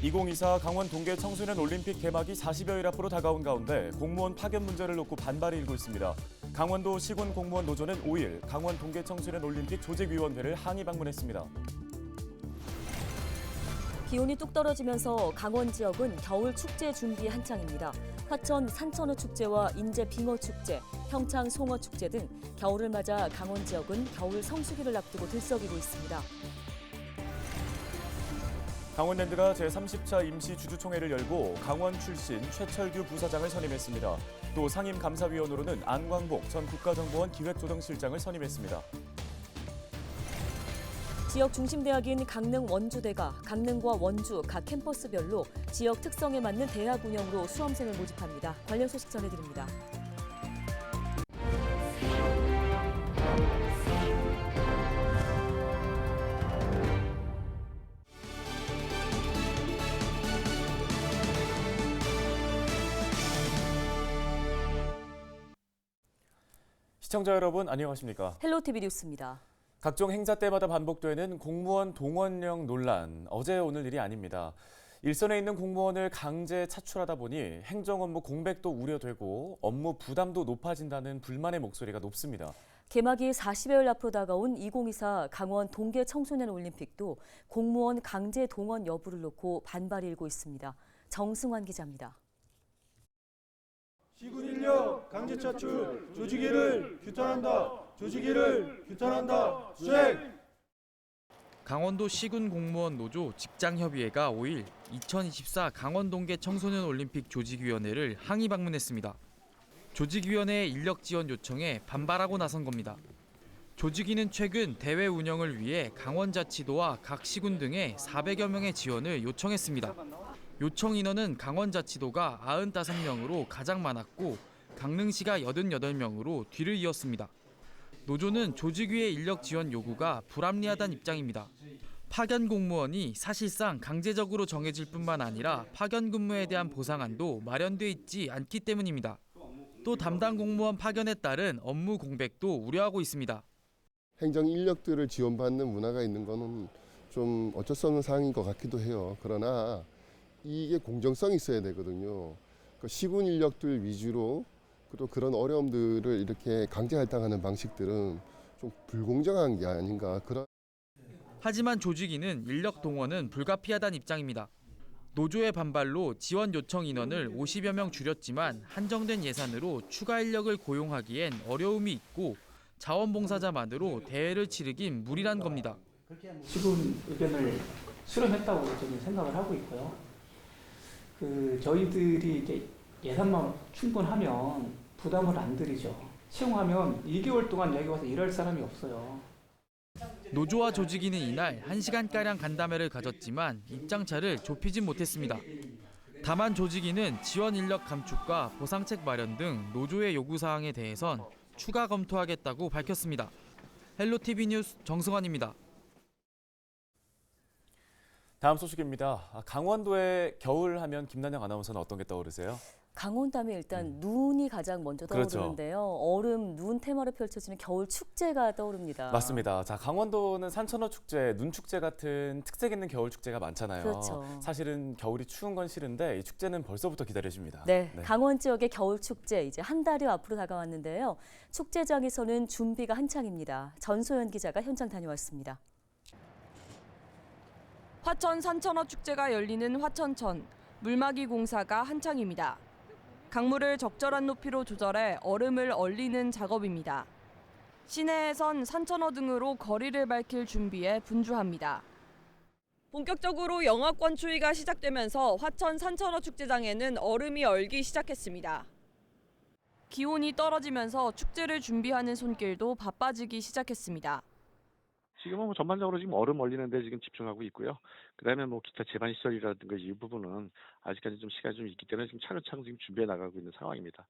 2024 강원 동계 청소년 올림픽 개막이 40여일 앞으로 다가온 가운데 공무원 파견 문제를 놓고 반발이 일고 있습니다. 강원도 시군 공무원 노조는 5일 강원 동계 청소년 올림픽 조직위원회를 항의 방문했습니다. 기온이 뚝 떨어지면서 강원 지역은 겨울 축제 준비 한창입니다. 화천 산천어 축제와 인제 빙어 축제, 평창 송어 축제 등 겨울을 맞아 강원 지역은 겨울 성수기를 앞두고 들썩이고 있습니다. 강원랜드가 제30차 임시주주총회를 열고 강원 출신 최철규 부사장을 선임했습니다. 또 상임감사위원으로는 안광복 전 국가정보원 기획조정실장을 선임했습니다. 지역 중심대학인 강릉 원주대가 강릉과 원주 각 캠퍼스별로 지역 특성에 맞는 대학 운영으로 수험생을 모집합니다. 관련 소식 전해드립니다. 시청자 여러분 안녕하십니까? 헬로티비 뉴스입니다. 각종 행사 때마다 반복되는 공무원 동원령 논란, 어제 오늘 일이 아닙니다. 일선에 있는 공무원을 강제 차출하다 보니 행정 업무 공백도 우려되고 업무 부담도 높아진다는 불만의 목소리가 높습니다. 개막이 40여일 앞으로 다가온 2024 강원 동계 청소년 올림픽도 공무원 강제 동원 여부를 놓고 반발이 일고 있습니다. 정승환 기자입니다. 시군 인력 강제 차출 조직위를 규탄한다. 조직위를 규탄한다. 수행. 강원도 시군 공무원 노조 직장협의회가 5일 2024 강원 동계 청소년 올림픽 조직위원회를 항의 방문했습니다. 조직위원회의 인력 지원 요청에 반발하고 나선 겁니다. 조직위는 최근 대회 운영을 위해 강원자치도와 각 시군 등에 400여 명의 지원을 요청했습니다. 요청 인원은 강원자치도가 95명으로 가장 많았고 강릉시가 88명으로 뒤를 이었습니다. 노조는 조직위의 인력 지원 요구가 불합리하다는 입장입니다. 파견 공무원이 사실상 강제적으로 정해질 뿐만 아니라 파견 근무에 대한 보상안도 마련돼 있지 않기 때문입니다. 또 담당 공무원 파견에 따른 업무 공백도 우려하고 있습니다. 행정 인력들을 지원받는 문화가 있는 거는 좀 어쩔 수 없는 상황인 것 같기도 해요. 그러나 이게 공정성이 있어야 되거든요. 시군 인력들 위주로 또 그런 어려움들을 이렇게 강제 할당하는 방식들은 좀 불공정한 게 아닌가. 하지만 조직위는 인력 동원은 불가피하다는 입장입니다. 노조의 반발로 지원 요청 인원을 50여 명 줄였지만 한정된 예산으로 추가 인력을 고용하기엔 어려움이 있고 자원봉사자만으로 대회를 치르긴 무리란 겁니다. 시군 의견을 수렴했다고 저는 생각을 하고 있고요. 저희들이 이제 예산만 충분하면 부담을 안 드리죠. 채용하면 2개월 동안 여기 와서 일할 사람이 없어요. 노조와 조직위는 이날 1시간가량 간담회를 가졌지만 입장차를 좁히진 못했습니다. 다만 조직위는 지원 인력 감축과 보상책 마련 등 노조의 요구사항에 대해선 추가 검토하겠다고 밝혔습니다. 헬로티비 뉴스 정승환입니다. 다음 소식입니다. 강원도의 겨울 하면 김난영 아나운서는 어떤 게 떠오르세요? 강원도 하면 일단 눈이 가장 먼저 그렇죠. 떠오르는데요. 얼음, 눈 테마로 펼쳐지는 겨울 축제가 떠오릅니다. 맞습니다. 자, 강원도는 산천어 축제, 눈 축제 같은 특색 있는 겨울 축제가 많잖아요. 그렇죠. 사실은 겨울이 추운 건 싫은데 이 축제는 벌써부터 기다려집니다. 네, 강원 지역의 겨울 축제 이제 한 달여 앞으로 다가왔는데요. 축제장에서는 준비가 한창입니다. 전소연 기자가 현장 다녀왔습니다. 화천 산천어 축제가 열리는 화천천, 물막이 공사가 한창입니다. 강물을 적절한 높이로 조절해 얼음을 얼리는 작업입니다. 시내에선 산천어 등으로 거리를 밝힐 준비에 분주합니다. 본격적으로 영하권 추위가 시작되면서 화천 산천어 축제장에는 얼음이 얼기 시작했습니다. 기온이 떨어지면서 축제를 준비하는 손길도 바빠지기 시작했습니다. 지금은 전반적으로 지금 얼음 얼리는데 지금 집중하고 있고요. 그다음에 기타 제반 시설이라든가 이 부분은 아직까지 좀 시간이 좀 있기 때문에 지금 차근차근 지금 준비해 나가고 있는 상황입니다.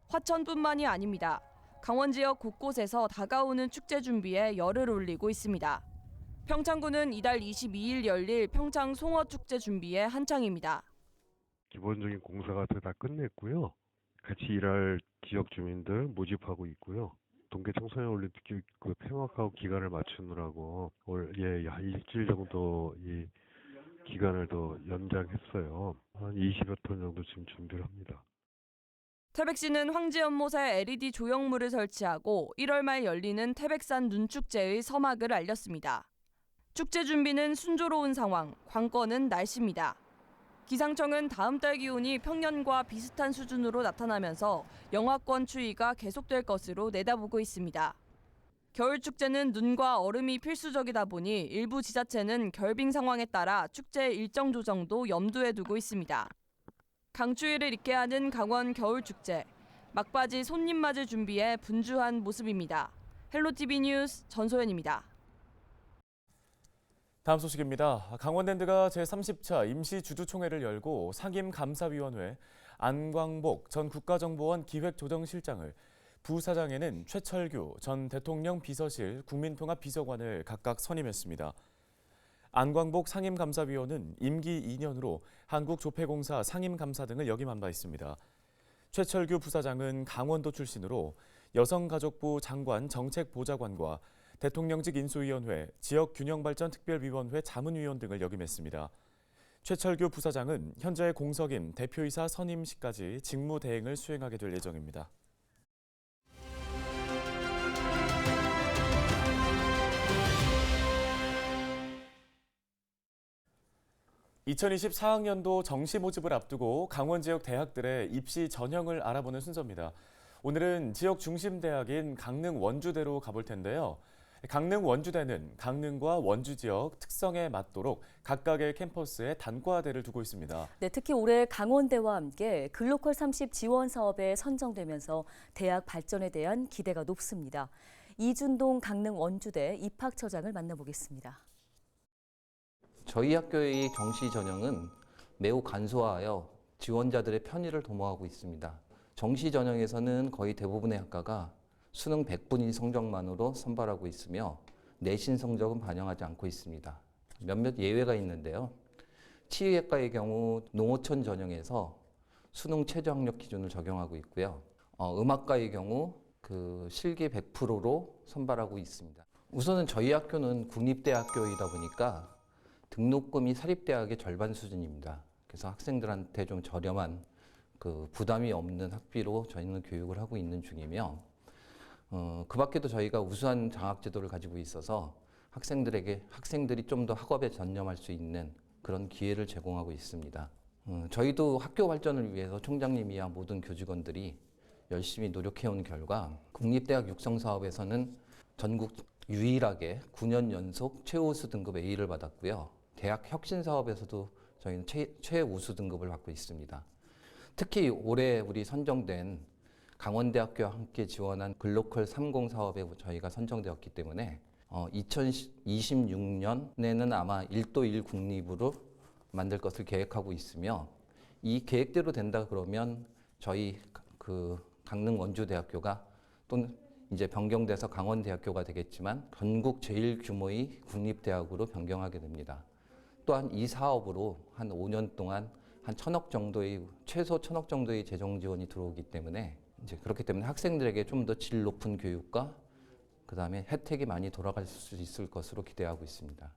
화천뿐만이 아닙니다. 강원 지역 곳곳에서 다가오는 축제 준비에 열을 올리고 있습니다. 평창군은 이달 22일 열릴 평창 송어 축제 준비에 한창입니다. 기본적인 공사 같은 거 다 끝냈고요. 같이 일할 지역 주민들 모집하고 있고요. 동계 청소년 올림픽 폐막하고 기간을 맞추느라고 한 일주일 정도 이 기간을 더 연장했어요. 한 20여 톤 정도 지금 준비를 합니다. 태백시는 황지연못에 LED 조형물을 설치하고 1월 말 열리는 태백산 눈축제의 서막을 알렸습니다. 축제 준비는 순조로운 상황, 관건은 날씨입니다. 기상청은 다음 달 기온이 평년과 비슷한 수준으로 나타나면서 영하권 추위가 계속될 것으로 내다보고 있습니다. 겨울 축제는 눈과 얼음이 필수적이다 보니 일부 지자체는 결빙 상황에 따라 축제 일정 조정도 염두에 두고 있습니다. 강추위를 잊게 하는 강원 겨울 축제. 막바지 손님 맞을 준비에 분주한 모습입니다. 헬로티비 뉴스 전소연입니다. 다음 소식입니다. 강원랜드가 제30차 임시주주총회를 열고 상임감사위원회 안광복 전 국가정보원 기획조정실장을, 부사장에는 최철규 전 대통령 비서실 국민통합비서관을 각각 선임했습니다. 안광복 상임감사위원은 임기 2년으로 한국조폐공사 상임감사 등을 역임한 바 있습니다. 최철규 부사장은 강원도 출신으로 여성가족부 장관 정책보좌관과 대통령직 인수위원회, 지역균형발전특별위원회 자문위원 등을 역임했습니다. 최철규 부사장은 현재 공석임 대표이사 선임 시까지 직무 대행을 수행하게 될 예정입니다. (2024학년도) 정시 모집을 앞두고 강원 지역 대학들의 입시 전형을 알아보는 순서입니다. 오늘은 지역 중심 대학인 강릉 원주대로 가볼 텐데요. 강릉 원주대는 강릉과 원주 지역 특성에 맞도록 각각의 캠퍼스에 단과대를 두고 있습니다. 네, 특히 올해 강원대와 함께 글로컬 30 지원 사업에 선정되면서 대학 발전에 대한 기대가 높습니다. 이준동 강릉 원주대 입학처장을 만나보겠습니다. 저희 학교의 정시 전형은 매우 간소화하여 지원자들의 편의를 도모하고 있습니다. 정시 전형에서는 거의 대부분의 학과가 수능 100분위 성적만으로 선발하고 있으며 내신 성적은 반영하지 않고 있습니다. 몇몇 예외가 있는데요. 치의학과의 경우 농어촌 전형에서 수능 최저 학력 기준을 적용하고 있고요. 음악과의 경우 실기 100%로 선발하고 있습니다. 우선은 저희 학교는 국립대학교이다 보니까 등록금이 사립대학의 절반 수준입니다. 그래서 학생들한테 좀 저렴한 부담이 없는 학비로 저희는 교육을 하고 있는 중이며, 그 밖에도 저희가 우수한 장학제도를 가지고 있어서 학생들이 좀 더 학업에 전념할 수 있는 그런 기회를 제공하고 있습니다. 저희도 학교 발전을 위해서 총장님이야 모든 교직원들이 열심히 노력해온 결과 국립대학 육성사업에서는 전국 유일하게 9년 연속 최우수 등급 A를 받았고요. 대학 혁신사업에서도 저희는 최우수 등급을 받고 있습니다. 특히 올해 우리 선정된 강원대학교와 함께 지원한 글로컬 30 사업에 저희가 선정되었기 때문에 2026년에는 아마 1도 1 국립으로 만들 것을 계획하고 있으며, 이 계획대로 된다 그러면 저희 강릉 원주대학교가 또는 이제 변경돼서 강원대학교가 되겠지만 전국 제일 규모의 국립대학으로 변경하게 됩니다. 또한 이 사업으로 한 5년 동안 한 최소 1,000억 정도의 재정 지원이 들어오기 때문에 이제 그렇기 때문에 학생들에게 좀 더 질 높은 교육과 그다음에 혜택이 많이 돌아갈 수 있을 것으로 기대하고 있습니다.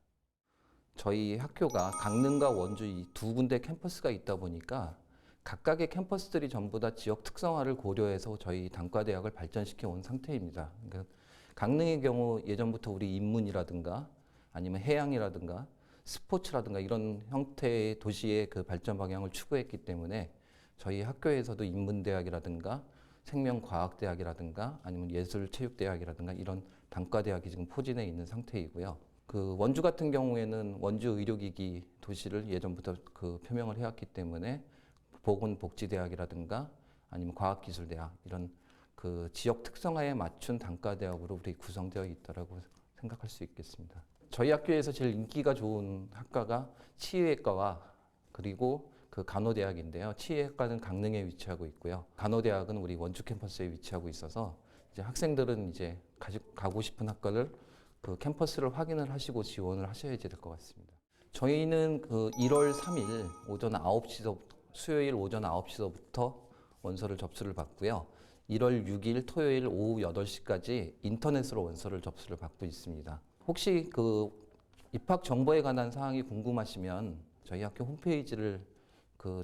저희 학교가 강릉과 원주 이 두 군데 캠퍼스가 있다 보니까 각각의 캠퍼스들이 전부 다 지역 특성화를 고려해서 저희 단과대학을 발전시켜 온 상태입니다. 그러니까 강릉의 경우 예전부터 우리 인문이라든가 아니면 해양이라든가 스포츠라든가 이런 형태의 도시의 발전 방향을 추구했기 때문에 저희 학교에서도 인문대학이라든가 생명과학대학이라든가 아니면 예술체육대학이라든가 이런 단과대학이 지금 포진해 있는 상태이고요. 원주 같은 경우에는 원주 의료기기 도시를 예전부터 표명을 해왔기 때문에 보건복지대학이라든가 아니면 과학기술대학 이런 지역 특성화에 맞춘 단과대학으로 우리 구성되어 있다고 생각할 수 있겠습니다. 저희 학교에서 제일 인기가 좋은 학과가 치의학과와 그리고 간호대학인데요. 치의학과는 강릉에 위치하고 있고요. 간호대학은 우리 원주 캠퍼스에 위치하고 있어서 이제 학생들은 이제 가고 싶은 학과를 캠퍼스를 확인을 하시고 지원을 하셔야지 될 것 같습니다. 저희는 1월 3일 오전 9시부터 수요일 오전 9시부터 원서를 접수를 받고요. 1월 6일 토요일 오후 8시까지 인터넷으로 원서를 접수를 받고 있습니다. 혹시 입학 정보에 관한 사항이 궁금하시면 저희 학교 홈페이지를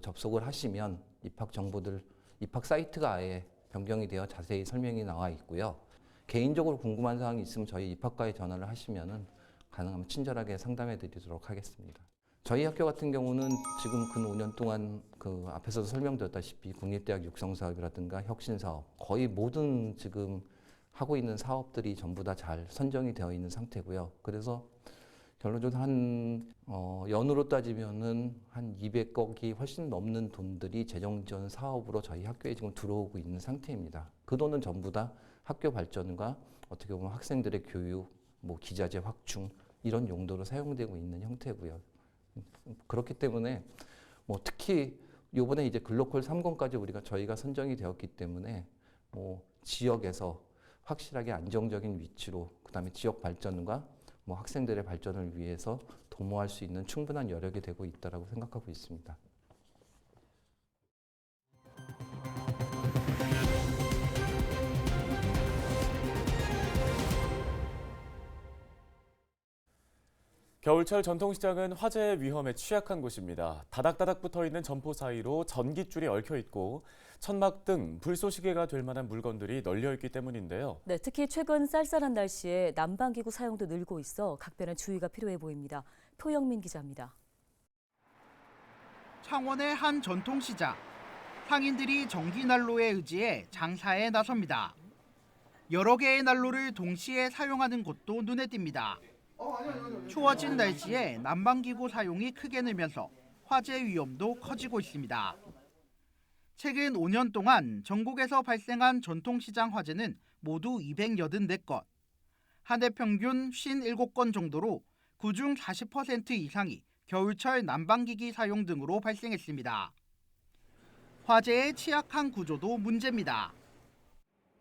접속을 하시면 입학 사이트가 아예 변경이 되어 자세히 설명이 나와 있고요. 개인적으로 궁금한 사항이 있으면 저희 입학과에 전화를 하시면은 가능하면 친절하게 상담해 드리도록 하겠습니다. 저희 학교 같은 경우는 지금 근 5년 동안 앞에서도 설명드렸다시피 국립대학 육성사업이라든가 혁신사업 거의 모든 지금 하고 있는 사업들이 전부 다 잘 선정이 되어 있는 상태고요. 그래서 결론적으로 연으로 따지면은 한 200억이 훨씬 넘는 돈들이 재정 지원 사업으로 저희 학교에 지금 들어오고 있는 상태입니다. 그 돈은 전부 다 학교 발전과 어떻게 보면 학생들의 교육, 기자재 확충 이런 용도로 사용되고 있는 형태고요. 그렇기 때문에 특히 이번에 이제 글로컬 3권까지 저희가 선정이 되었기 때문에 지역에서 확실하게 안정적인 위치로 그다음에 지역 발전과 학생들의 발전을 위해서 도모할 수 있는 충분한 여력이 되고 있다라고 생각하고 있습니다. 겨울철 전통시장은 화재 위험에 취약한 곳입니다. 다닥다닥 붙어있는 점포 사이로 전깃줄이 얽혀있고 천막 등 불쏘시개가 될 만한 물건들이 널려있기 때문인데요. 네, 특히 최근 쌀쌀한 날씨에 난방기구 사용도 늘고 있어 각별한 주의가 필요해 보입니다. 표영민 기자입니다. 창원의 한 전통시장. 상인들이 전기난로에 의지해 장사에 나섭니다. 여러 개의 난로를 동시에 사용하는 곳도 눈에 띕니다. 추워진 날씨에 난방기구 사용이 크게 늘면서 화재 위험도 커지고 있습니다. 최근 5년 동안 전국에서 발생한 전통시장 화재는 모두 284건. 한 해 평균 57건 정도로 그중 40% 이상이 겨울철 난방기기 사용 등으로 발생했습니다. 화재에 취약한 구조도 문제입니다.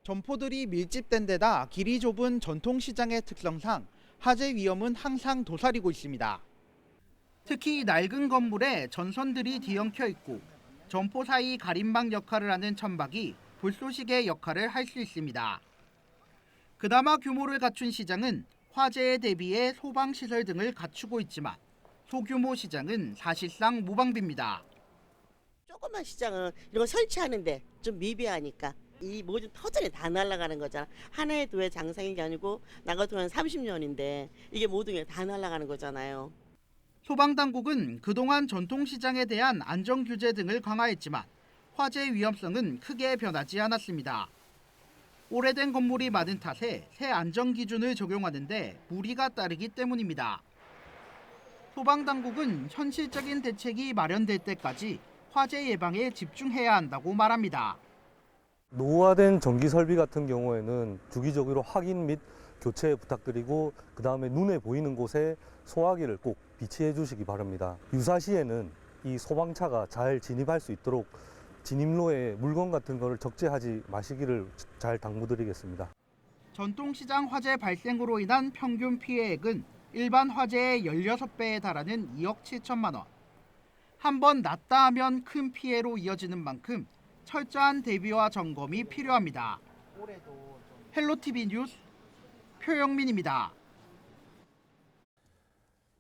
점포들이 밀집된 데다 길이 좁은 전통시장의 특성상 화재 위험은 항상 도사리고 있습니다. 특히 낡은 건물에 전선들이 뒤엉켜 있고 점포 사이 가림막 역할을 하는 천막이 불쏘시개 역할을 할 수 있습니다. 그나마 규모를 갖춘 시장은 화재에 대비해 소방시설 등을 갖추고 있지만 소규모 시장은 사실상 무방비입니다. 조그만 시장은 이런 거 설치하는데 좀 미비하니까 이 모든 터전이 다 날아가는 거잖아. 하나의 도에 장사인 게 아니고 나 같은 건 30년인데 이게 모든 게 다 날아가는 거잖아요. 소방당국은 그동안 전통시장에 대한 안전규제 등을 강화했지만 화재 위험성은 크게 변하지 않았습니다. 오래된 건물이 많은 탓에 새 안전기준을 적용하는데 무리가 따르기 때문입니다. 소방당국은 현실적인 대책이 마련될 때까지 화재 예방에 집중해야 한다고 말합니다. 노후화된 전기 설비 같은 경우에는 주기적으로 확인 및 교체 부탁드리고 그다음에 눈에 보이는 곳에 소화기를 꼭 비치해 주시기 바랍니다. 유사시에는 이 소방차가 잘 진입할 수 있도록 진입로에 물건 같은 거를 적재하지 마시기를 잘 당부드리겠습니다. 전통시장 화재 발생으로 인한 평균 피해액은 일반 화재의 16배에 달하는 2억 7천만 원. 한 번 났다 하면 큰 피해로 이어지는 만큼 철저한 대비와 점검이 필요합니다. 헬로티비 뉴스 표영민입니다.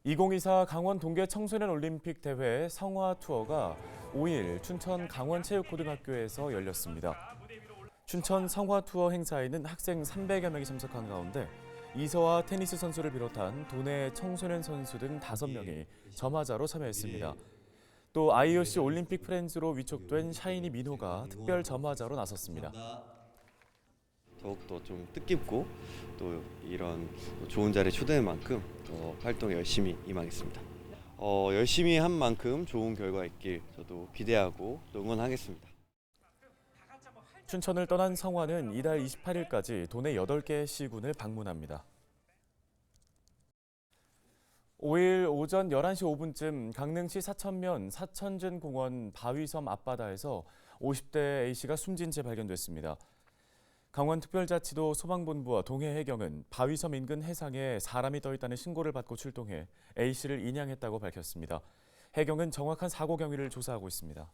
2024 강원 동계 청소년 올림픽 대회 성화 투어가 5일 춘천 강원체육고등학교에서 열렸습니다. 춘천 성화 투어 행사에는 학생 300여 명이 참석한 가운데 이서화 테니스 선수를 비롯한 도내 청소년 선수 등 5명이 점화자로 참여했습니다. 또 IOC 올림픽 프렌즈로 위촉된 샤이니 민호가 특별 점화자로 나섰습니다. 더욱더 좀 뜻깊고 또 이런 좋은 자리에 초대된 만큼 활동에 열심히 임하겠습니다. 열심히 한 만큼 좋은 결과 있길 저도 기대하고 응원하겠습니다. 춘천을 떠난 성화는 이달 28일까지 도내 8개 시군을 방문합니다. 5일 오전 11시 5분쯤 강릉시 사천면 사천진공원 바위섬 앞바다에서 50대 A씨가 숨진 채 발견됐습니다. 강원특별자치도 소방본부와 동해해경은 바위섬 인근 해상에 사람이 떠 있다는 신고를 받고 출동해 A씨를 인양했다고 밝혔습니다. 해경은 정확한 사고 경위를 조사하고 있습니다.